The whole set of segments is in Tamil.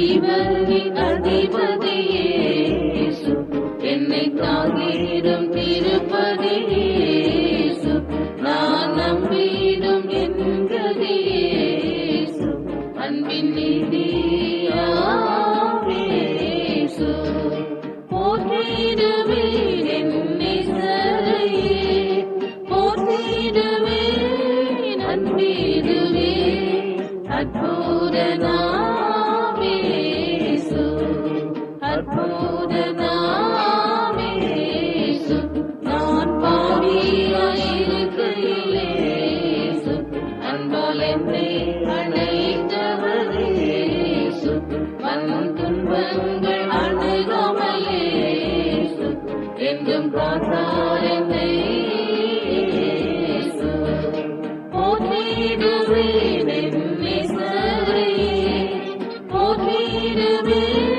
ஜீவனின் அதிபதியே இயேசு, என்னை தாங்கிடும் திருப்பதி இயேசு, நான் நம்பிடும் என் கதி இயேசு, அன்பின் நிதியாம் இயேசு. போற்றிடுவேன் என் நேசரையே, போற்றிடுவேன் அன்பிடுவே, அற்புத நாமம் இயேசு, அற்புத நாமம் இயேசு. நான் பாவியாயிருக்கையில் இயேசு, அன்பால் என்னை அழைத்தவர் இயேசு, வன் துன்பங்கள் அணுகாமல் இயேசு, என்றும் காத்தார் என்னை இயேசு. போற்றிடுவேன் என் நேசரையே, போற்றிடுவேன்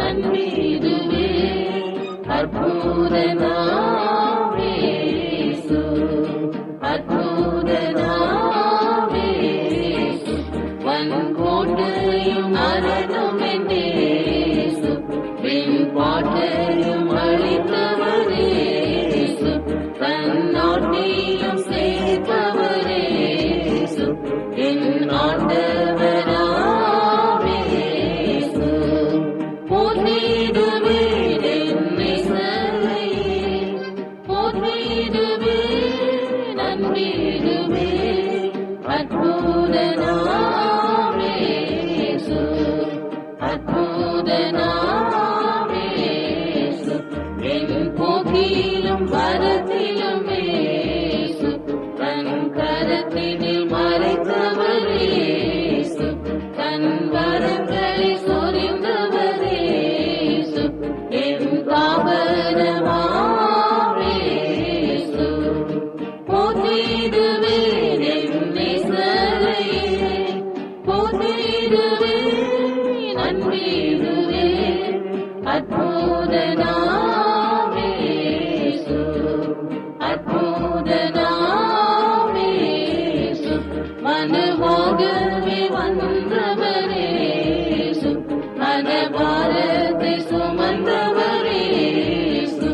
அன்பிடுவே, அற்புத நாமம் இயேசு, அற்புத நாமம் இயேசு. வன்கோட்டையும் அரணும் என் இயேசு, பின் பாட்டையும் அளித்தவர் இயேசு, தன்னாட்டையும் சேர்ப்பவர் இயேசு, என் ஆண்டவராம் இயேசு. போற்றிடுவேன் என் நேசரையே, போற்றிடுவேன் அன்பிடுவே, அற்புத நாமம் இயேசு, அற்புத நாமம் இயேசு. என் போக்கிலும் வரத்திலும் இயேசு, தன் கரத்தினில் மறைத்தவர் இயேசு, தன் வரங்களை சொரிந்தவர் இயேசு, என் தாபரமாம் இயேசு. போற்றிடுவேன் என் நேசரையே, போற்றிடுவேன் அன்பிடுவே, அற்புத நாமம் இயேசு, அற்புத நாமம் இயேசு. மனமாகவே வந்தவர் இயேசு, மனபாரத்தை சுமந்தவர் இயேசு,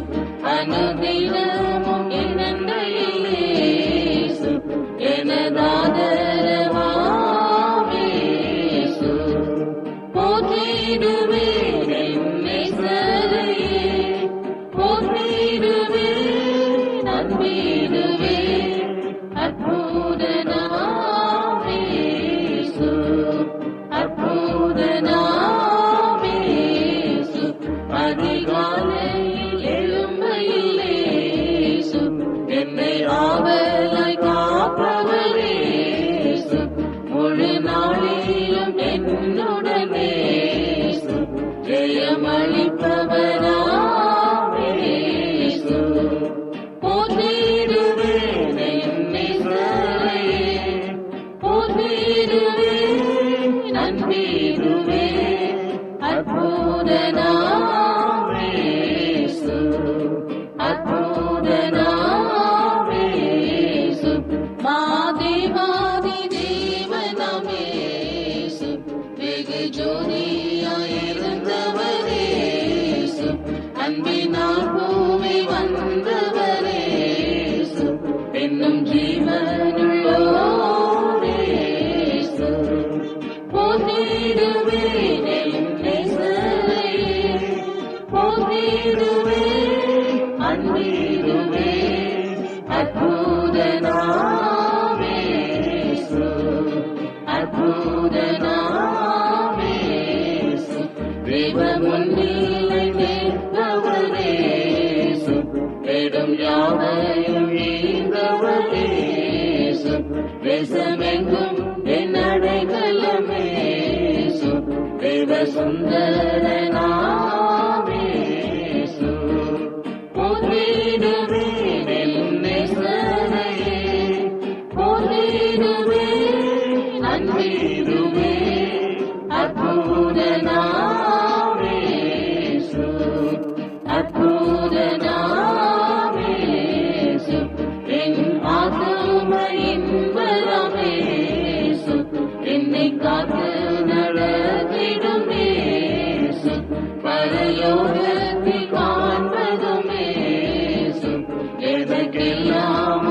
அனுதினமும் என் அண்டையில் இயேசு, எனதாதரவாம் இயேசு. போற்றிடுவேன் என் நேசரையே, போற்றிடுவேன் அன்பிடுவே, அற்புத நாமம் இயேசு, அற்புத நாமம் இயேசு. அதிகாலையில் எழும்பையில் இயேசு, என்னை ஆவலாய் காப்பவர் இயேசு, முழு நாளிலும் என்னுடன் இயேசு, ஜெயமளிப்பவராம் இயேசு. போற்றிடுவேன் என் நேசரையே, போற்றிடுவேன் அன்பிடுவே, அற்புத நாமம் இயேசு, அற்புத நாமம் இயேசு. மாதேவாதி தேவனாம் இயேசு, வெகு ஜோதியாயிருந்தவர் இயேசு, அன்பினால் பூமி வந்தவர் இயேசு, என்னும் ஜீவனுள்ளோர் இயேசு. போற்றிடுவேன் என் நேசரையே, போற்றிடுவேன் அன்பிடுவே, அற்புத நாமம் இயேசு, அற்புத நாமம் இயேசு. தேவ முன்னிலை நிற்பவர் இயேசு, தேடும் யாவையும் ஈந்தவர் இயேசு, தேசமெங்கும் என் அடைக்கலம் இயேசு, தேவ சுந்தர நாமம் இயேசு. போற்றிடுவேன் என் நேசரையே, போற்றிடுவேன் அன்பிடுவே, அற்புத நாமம் இயேசு, அற்புத நாமம் இயேசு. என் ஆத்துமையின் வரமே இயேசு, என்னை காத்து நடத்திடும் இயேசு, பரலோகத்தில் காண்பதுமே எனக்கெல்லாம்